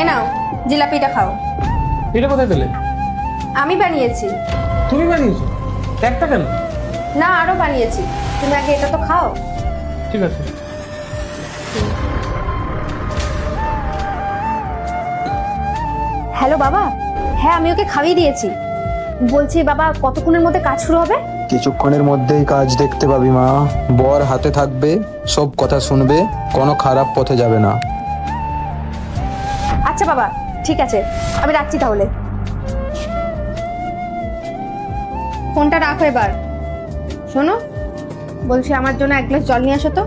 এ নাও জিলাপিটা খাও। এটা কোথায় পেলে? আমি বানিয়েছি। তুমি বানিয়েছো? একটা কেন? না, আরো বানিয়েছি, তুমি আগে এটা তো খাও। ঠিক আছে। হ্যালো বাবা, হ্যাঁ আমি ওকে খাইয়ে দিয়েছি। বলছি বাবা, কতক্ষণের মধ্যে কাজ শুরু হবে? কিছুক্ষণের মধ্যেই কাজ দেখতে পাবি মা। বর হাতে থাকবে, সব কথা শুনবে, কোনো খারাপ পথে যাবে না। আচ্ছা বাবা, ঠিক আছে, আমি রাখছি তাহলে। ফোনটা রাখো এবার। শোনো, বলছি আমার জন্য এক গ্লাস জল নিয়ে আসো তো।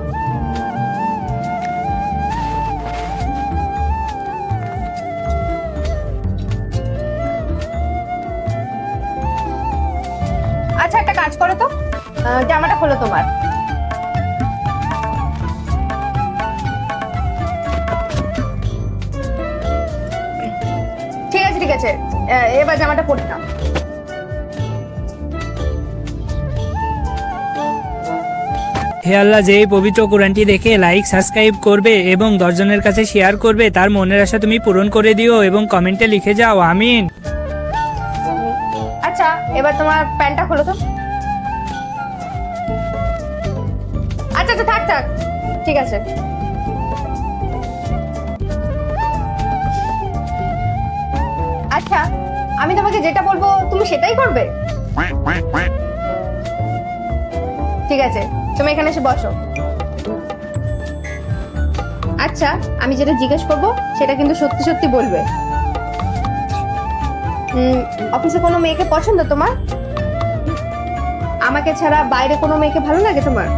আচ্ছা একটা কাজ করো তো, জামাটা খোলো তোমার। ঠিক আছে ঠিক আছে, এবার জামাটা পরে নাও। হে আল্লাহ, যে এই পবিত্র কোরআনটি দেখে লাইক সাবস্ক্রাইব করবে এবং 10 জনের কাছে শেয়ার করবে, তার মনের আশা তুমি পূরণ করে দিও এবং কমেন্টে লিখে যাও আমিন। আচ্ছা এবার তোমার প্যান্টটা খোলো তো। আচ্ছা আচ্ছা থাক থাক, ঠিক আছে। আচ্ছা আমি তোমাকে যেটা বলবো তুমি সেটাই করবে? ঠিক আছে, তুমি এখানে এসে বসো। আচ্ছা আমি যেটা জিজ্ঞেস করবো সেটা কিন্তু সত্যি সত্যি বলবে। অফিসে কোনো মেয়েকে পছন্দ তোমার? আমাকে ছাড়া বাইরে কোনো মেয়েকে ভালো লাগে তোমার?